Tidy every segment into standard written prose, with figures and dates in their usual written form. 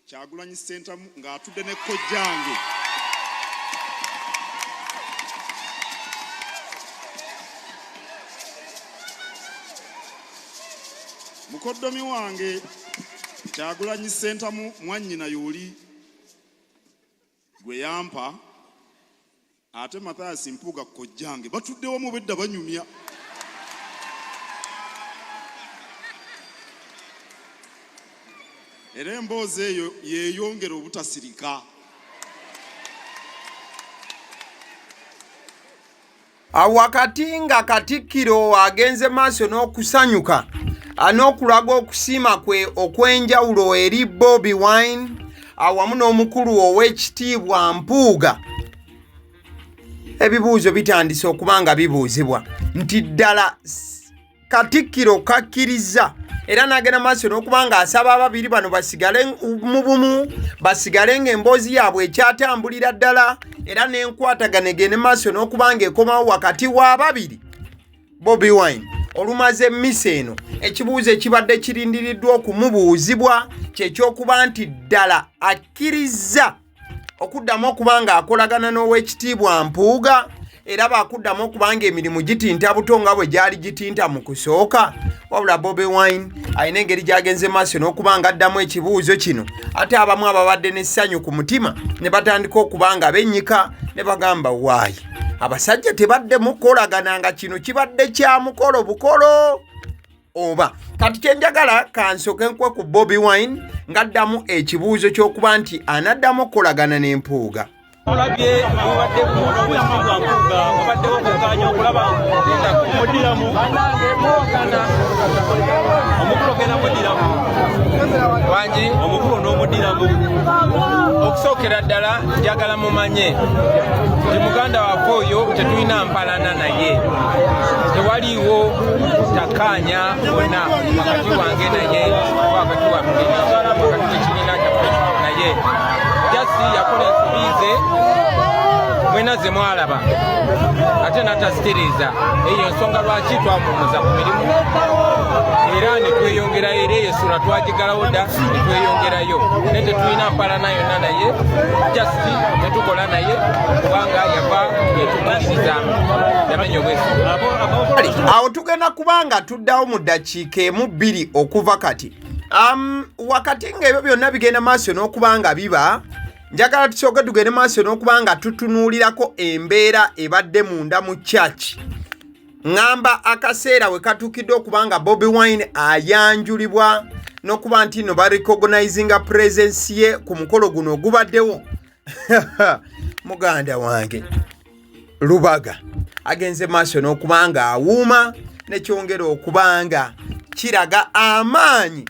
Kyagulanyi Ssentamu ng'atudde ne kojjange. Mukoddomi wange Kyagulanyi Ssentamu mwannyina y'oli gwe yampa ate Mathias Mpuuga kojjange batuddewo mu bedda banyumya. Era emboozi eyo yeeyongera obutasirika. Wakati nga Katikkiro agenze maaso n'okusanyuka n'okulaga okusiima kwe okw'enjawulo eri Bobi Wine awamu n'omukulu ow'ekitiibwa Mpuuga, ebibuuzo bitandise okuba nga bibuuzibwa nti ddala Katikkiro kakkiriza era n'agenda maaso n'okuba ng'asaba ababiri bano basigale mu bumu, basigale ng'emboozi yaabwe ekyatambulira ddala era n'enkwatagana egende maaso n'okuba ng'ekomawo wakati w'ababiri. Bobi Wine olumaze emmisa eno ekibuuzo ekibadde kirindiriddwa okumubuuzibwa kyekyokuba nti ddala akkiriza okuddamu okuba ng'akolagana n'ow'ekitiibwa Mpuuga era baakuddamu okuba ng'emirimu gitinta buto nga bwe gyali gitinta mu kusooka. Wabula Bobi Wine alina engeri gy'agenze maaso n'okuba ng'addamu ekibuuzo kino, ate abamu ababadde n'essanyu ku mutima ne batandika okuba nga bennyika ne bagamba waayi abasajja tebadde mukolagana nga kino kibadde kya mukolo bukolo oba. Kati kyenjagala kansooke nkwe ku Bobi Wine ng'addamu ekibuuzo ky'okuba nti anaddamu okukolagana n'Empuuga. Olabye obadde bw'okusiibwa Mpuuga obaddewo okukaanya okulaba omudiramu omukulu ogenda mudiramu wangi omukulu n'omudiramu. Okusookera ddala njagala mumanye nti muganda waffe oyo tetulina mpalana naye, tewaliiwo takaanya wonna wakati wange naye wakati waffe wakati tekibiina kyaffe naye jasi yakola ensobize mwena ze mwalaba ate n'atasikiriza. Eyo ensonga lwaki twamumuza ku mirimu era ne tweyongerayo era eyesula twagigalawo dda ne tweyongerayo naye tetulina mpalana yonna naye jasi netukola naye kubanga yava yetumuliriza yamenya obweso. Awo tugenda kubanga tuddawo mu ddakiika emu bbiri okuva kati. Wakati ng'ebyo byonna bigenda maaso n'okuba nga biba, njagala tusooke tugende maaso n'okuba nga tutunuulirako embeera ebadde munda mu church. Ngamba akaseera we katuukidde okuba nga Bobi Wine ayanjulibwa n'okuba nti no barecognizinga presence ye ku mukolo guno ogubaddewo. Muganda wange Lubaga agenze maaso n'okuba nga awuuma nekyongera okuba nga kiraga amaanyi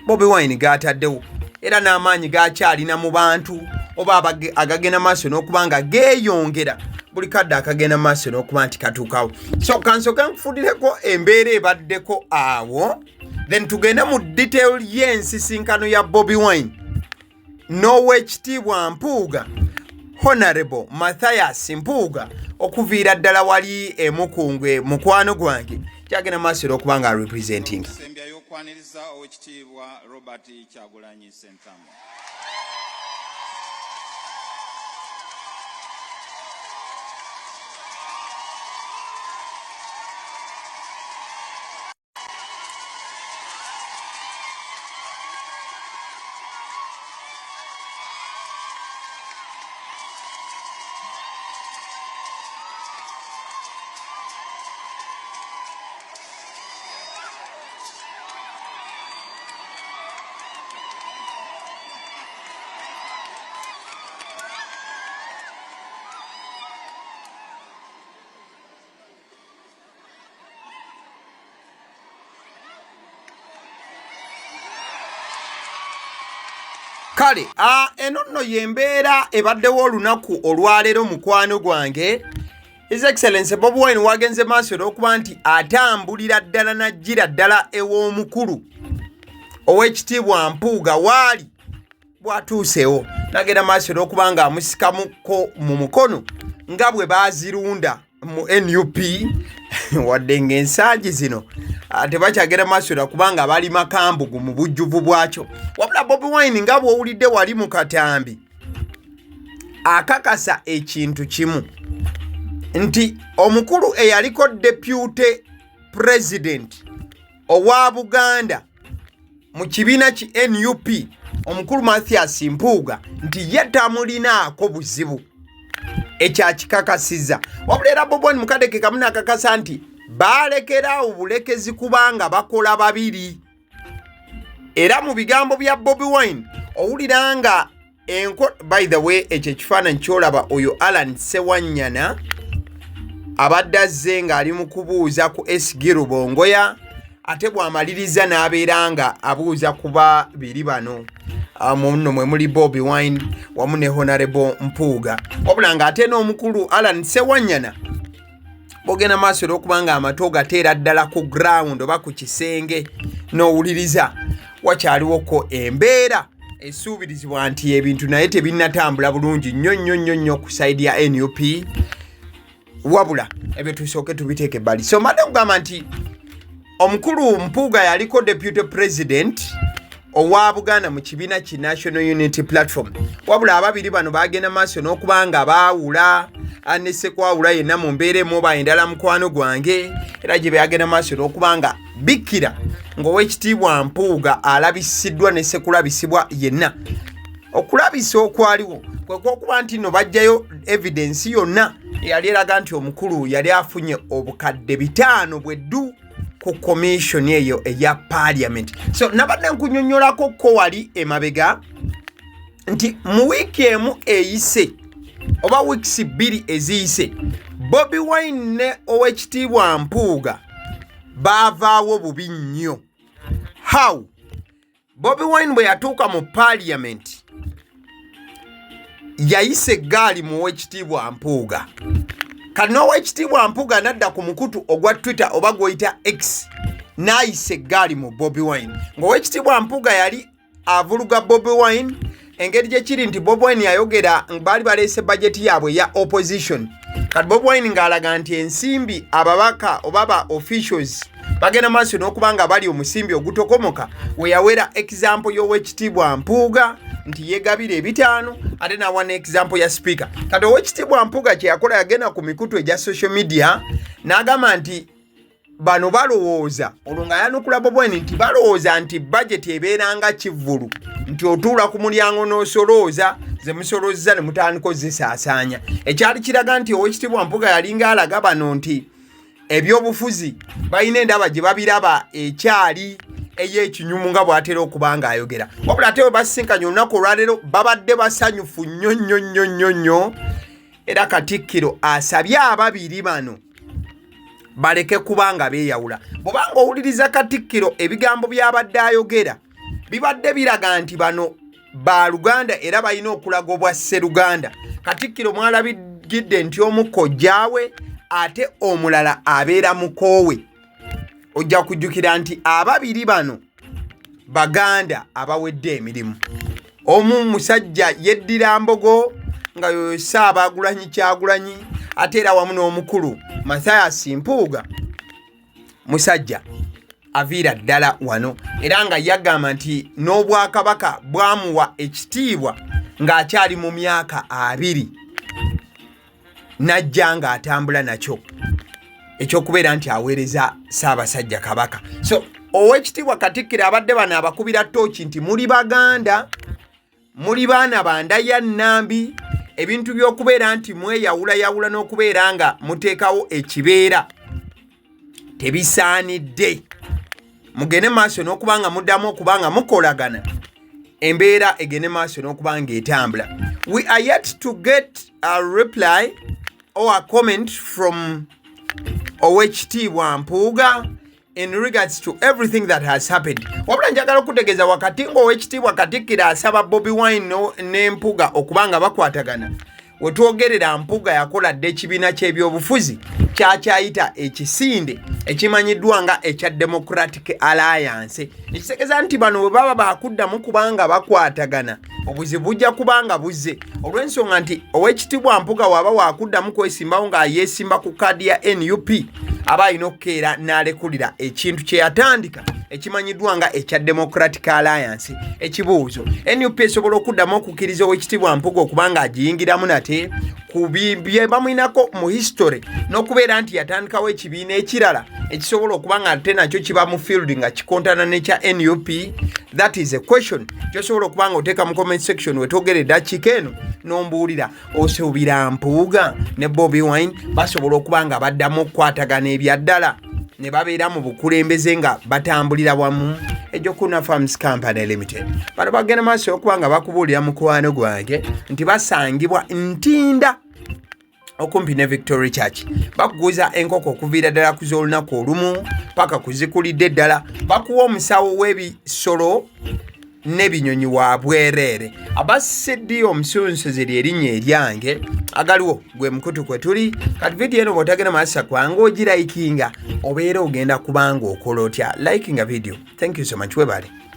Bobi Wine g'ataddewo era n'amaanyi g'akyalina mu bantu oba agagenda maaso n'okuba nga geeyongera buli kadde akagenda maaso n'okuba nti katuukawo. So kansooke nkufuulireko embeera ebaddeko awo, then tugende mu detail y'ensisinkano ya Bobi Wine n'ow'ekitiibwa Mpuuga Honorable Mathias Mpuuga okuviira ddala wali Mukungwe mukwano gwange kyagenda maaso n'okuba nga representing. Ssembya y'okwaniriza ow'ekitiibwa Robert Kyagulanyi Ssentamu. Kale, eno nno yembeera ebaddewo olunaku olwaleero mukwano gwange. His Excellency Bobi Wine wagenze maaso n'okuba nti atambulira ddala n'ajjira ddala ew'omukulu ow'ekitiibwa Mpuuga waali bw'atuusewo n'agenda maaso n'okuba nga amusikamuko mu mukono nga bwe baazirunda mu NUP wadde ng'ensangi zino tebakyagera maaso kubanga bali makambugu mu bujjuvu bwakyo. Wabula Bobi Wine nga bw'owulidde wali mu katambi akakasa ekintu kimu nti omukulu eyaliko deputy president owa Buganda mu kibiina ki NUP omukulu Mathias Mpuuga nti ye tamulinaako buzibu ekyakikakasiza. Wabula era Bobi Wine mukadeke kamu nakakasa nti balekeraawo bulekezi kubanga bakola babiri. Era mu bigambo bya Bobi Wine owulira nga by the way ekyo ekifaananyi kyolaba oyo Alan Sewanyana abadde azze ng'ali mu kubuuza ku Esigiru Bongoya ate bw'amaliriza n'abeera nga abuuza ku babiri bano muno mwe muli Bobi Wine wamu ne Honorable Mpuuga. Wabula ng'ate n'omukulu Alan Sewanyana bogenda maaso olw'okubanga amato gateera ddala ku ground oba ku kisenge n'owuliriza wakyaliwoko embeera esuubirizibwa nti ebintu naye tebinnatambula bulungi nnyo ku saidi ya NUP. Wabula ebyo tusooke tubiteeke ebbali. So madde kugamba nti omukulu Mpuuga yaliko deputy president owa Buganda mu kibiina ki National Unity Platform. Wabula ababiri bano bagenda maaso n'okubanga baawula anese kwawula yenna mu mbeera emu oba endala mukwano gwange era gye byagenda maaso n'okubanga bikkira ng'Oweekitiibwa Mpuuga alabisiddwa ne sekulabisibwa yenna. Okulabisa okwaliwo kwe kw'okuba nti no bajjayo evidence yonna eyali eraga nti omukulu yali afunye obukadde 5 bweddu ku commission eyo eya parliament. So nabadde nkunyonnyolako ko wali emabega nti mu wiiki emu eyise oba weeks 2 eziyise Bobi Wine ne Oweekitiibwa Mpuuga baavaawo bubi nnyo. How? Bobi Wine bwe yatuuka mu parliament yayise eggaali mu Oweekitiibwa Mpuuga. Kati n'Oweekitiibwa Mpuuga nadda ku mukutu ogwa Twitter oba gw'oyita X n'ayise eggaali mu Bobi Wine. Ng'Oweekitiibwa Mpuuga yali avuluga Bobi Wine engeri gye kiri nti Bobi Wine yayogera baali baleese bajeti yaabwe ya opposition. Kati Bobi Wine ng'alaga nti ensimbi ababaka oba ba officials bagenda maaso n'okubanga bali omusimbi ogutokomoka we yawera example y'Oweekitiibwa Mpuuga nti yegabire 5 ate n'awa ne example ya speaker. Kati Oweekitiibwa Mpuuga kye yakola yagenda ku mikutu egya social media n'agamba nti bano balowooza olwo nga yanukula Bobi Wine nti balowooza nti budget ebeeranga kivvulu nti otuula ku mulyango n'osolooza ze musolozza ne mutandika ozisaasaanya. Ekyali kiraga nti Oweekitiibwa Mpuuga yalinga alaga bano nti ebyobufuzi balina endaba gye babiraba ekyali ey'ekinyumu nga bw'atera okuba ng'ayogera. Wabula ate we basisinkanye olunaku olwaleero babadde basanyufu nnyo era Katikkiro asabye ababiri bano baleke kubanga beeyawula. Bw'obanga owuliriza Katikkiro ebigambo by'abadde ayogera bibadde biraga nti bano ba Luganda era balina okulaga obwa Sseruganda. Katikkiro mwalabigidde nti omu kojjaawe ate omulala abeera mukoowe. Ojja kujjukira nti ababiri bano Baganda abawedde emirimu. Omu musajja yeddira Mbogo nga yo Ssaabagulanyi Kyagulanyi ate era wamu n'omukulu Mathias Mpuuga musajja aviira ddala wano era nga yagamba nti n'Obwakabaka bwamuwa ekitiibwa ng'akyali mu myaka 2 najja ng'atambula nakyo ekyokubeera nti aweereza Ssaabasajja Kabaka. So Oweekitiibwa Katikkiro abadde bano abakubira ttooki nti muli Baganda, muli baana ba Ndaya Nnambi, ebintu by'okubeera nti mweyawulayawula n'okubeera nga muteekawo ekibeera tebisaanidde. Mugende maaso n'okubanga muddamu okubanga mukolagana embeera egende maaso n'okubanga etambula. We are yet to get a reply or a comment from Oweekitiibwa Mpuuga in regards to everything that has happened. Wabula njagala okutegeeza wakati ng'Oweekitiibwa Katikkiro asaba Bobi Wine ne Mpuuga okubanga bakwatagana. Wetwogerera Mpuuga yakola dde ekibiina ky'ebyobufuzi kyakyayita ekisinde ekimanyiddwa nga ekya Democratic Alliance. Ekitegeeza nti bano bwe baba baakuddamu kubanga bakwatagana obuzibu bujja kubanga buzze olw'ensonga nti Oweekitiibwa Mpuuga waba waakuddamu kwesimbawo nga yeesimba ku kaadi ya NUP aba alina okukeera n'alekulira ekintu kye yatandika ekimanyiddwa nga ekya Democratic Alliance. Ekibuuzo, NUP esobola okuddamu okukkiriza Oweekitiibwa Mpuuga okubanga agiyingiramu nate ku bye bamwinako mu history n'okubeera nti yatandikawo ekibiina ekirala ekisobola okuba nga ate nakyo kiba mu field nga kikontana n'ekya NUP? That is a question kyosobola okuba nga oteeka mu comment section wetwogere eddakiika eno n'ombuulira osuubira Mpuuga ne Bobi Wine basobola okuba nga baddamu okukwatagana ebyaddala ne babeera mu bukulembeze nga batambulira wamu. Ejokuna Farms Company Limited bano bagenda maaso okuba nga bakubuulira mukwano gwange nti basangibwa Ntinda okumpi ne Victory Church. Bakuguza enkoko okuviira ddala ku z'olunaku olumu paka kuzikulidde ddala. Bakuwa omusawo w'ebisolo n'ebinyonyi wa bwereere. Abaseddi omusunsuzi ly'erinnya eryange agaliwo gwe mukutu kwe tuli. Kati vidiyo eno bw'otagenda maaso kwanga ogirayikinga obeera ogenda kubanga okola otya likinga video. Thank you so much. Webale.